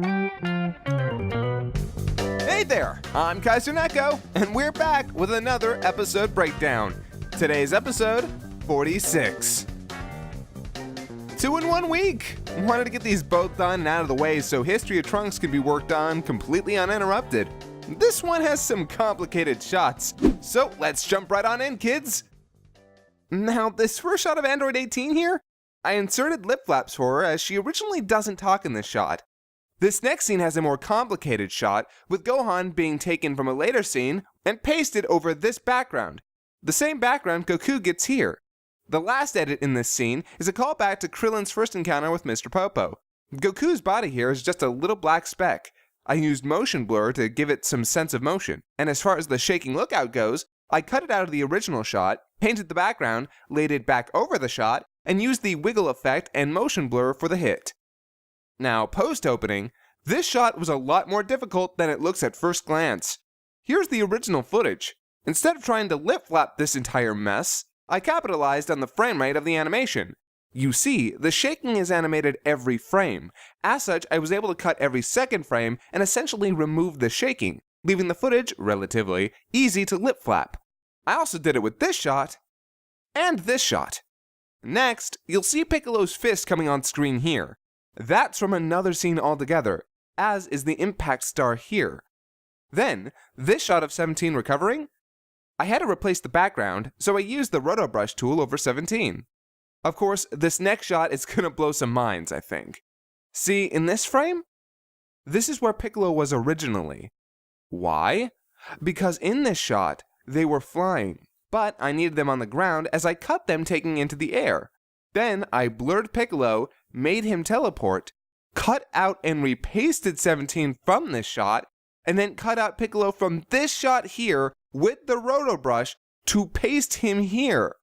Hey there, I'm Kaiser Neko, and we're back with another episode breakdown. Today's episode, 46. 2 in 1 week! Wanted to get these both done and out of the way so History of Trunks can be worked on completely uninterrupted. This one has some complicated shots, so let's jump right on in, kids! Now, this first shot of Android 18 here, I inserted lip flaps for her as she originally doesn't talk in this shot. This next scene has a more complicated shot, with Gohan being taken from a later scene and pasted over this background. The same background Goku gets here. The last edit in this scene is a callback to Krillin's first encounter with Mr. Popo. Goku's body here is just a little black speck. I used motion blur to give it some sense of motion, and as far as the shaking lookout goes, I cut it out of the original shot, painted the background, laid it back over the shot, and used the wiggle effect and motion blur for the hit. Now, post-opening, this shot was a lot more difficult than it looks at first glance. Here's the original footage. Instead of trying to lip flap this entire mess, I capitalized on the frame rate of the animation. You see, the shaking is animated every frame. As such, I was able to cut every second frame and essentially remove the shaking, leaving the footage, relatively, easy to lip flap. I also did it with this shot, and this shot. Next, you'll see Piccolo's fist coming on screen here. That's from another scene altogether, as is the impact star here. Then, this shot of 17 recovering, I had to replace the background, so I used the roto brush tool over 17. Of course, this next shot is gonna blow some minds, I think. See, in this frame, this is where Piccolo was originally. Why? Because in this shot, they were flying, but I needed them on the ground as I cut them taking into the air. Then I blurred Piccolo, made him teleport, cut out and repasted 17 from this shot, and then cut out Piccolo from this shot here with the roto brush to paste him here.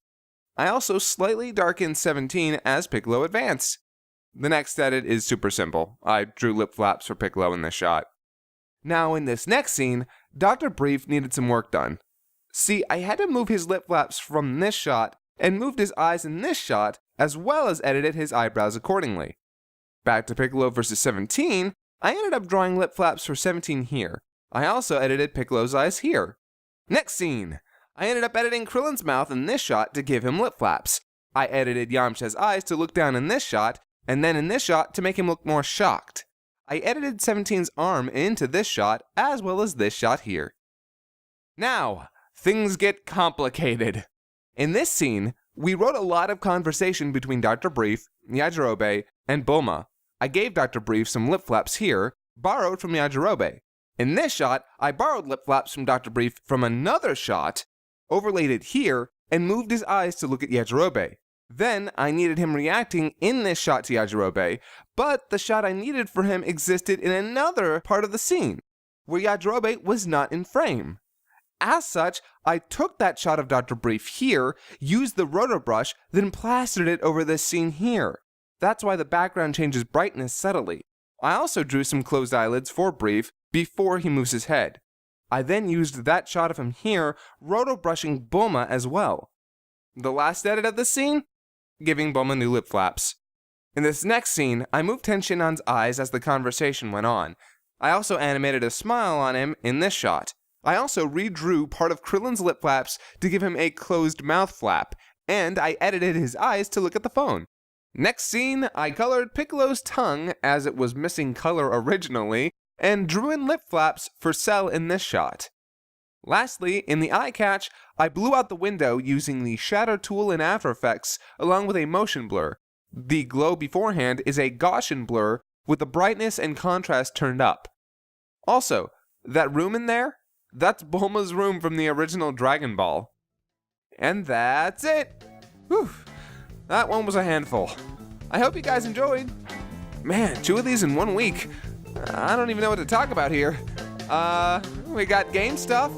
I also slightly darkened 17 as Piccolo advanced. The next edit is super simple. I drew lip flaps for Piccolo in this shot. Now in this next scene, Dr. Brief needed some work done. See, I had to move his lip flaps from this shot and moved his eyes in this shot, as well as edited his eyebrows accordingly. Back to Piccolo versus 17, I ended up drawing lip flaps for 17 here. I also edited Piccolo's eyes here. Next scene, I ended up editing Krillin's mouth in this shot to give him lip flaps. I edited Yamcha's eyes to look down in this shot, and then in this shot to make him look more shocked. I edited 17's arm into this shot, as well as this shot here. Now, things get complicated. In this scene, we wrote a lot of conversation between Dr. Brief, Yajirobe, and Bulma. I gave Dr. Brief some lip flaps here, borrowed from Yajirobe. In this shot, I borrowed lip flaps from Dr. Brief from another shot, overlaid it here, and moved his eyes to look at Yajirobe. Then, I needed him reacting in this shot to Yajirobe, but the shot I needed for him existed in another part of the scene, where Yajirobe was not in frame. As such, I took that shot of Dr. Brief here, used the roto brush, then plastered it over this scene here. That's why the background changes brightness subtly. I also drew some closed eyelids for Brief before he moves his head. I then used that shot of him here, roto brushing Bulma as well. The last edit of the scene? Giving Bulma new lip flaps. In this next scene, I moved Tenshinhan's eyes as the conversation went on. I also animated a smile on him in this shot. I also redrew part of Krillin's lip flaps to give him a closed mouth flap, and I edited his eyes to look at the phone. Next scene, I colored Piccolo's tongue as it was missing color originally, and drew in lip flaps for Cell in this shot. Lastly, in the eye catch, I blew out the window using the shadow tool in After Effects along with a motion blur. The glow beforehand is a Gaussian blur with the brightness and contrast turned up. Also, that room in there? That's Bulma's room from the original Dragonball. And that's it! Whew, that one was a handful. I hope you guys enjoyed. Man, 2 of these in 1 week. I don't even know what to talk about here. We got game stuff.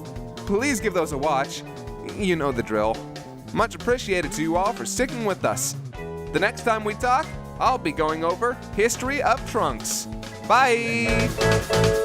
Please give those a watch. You know the drill. Much appreciated to you all for sticking with us. The next time we talk, I'll be going over History of Trunks. Bye!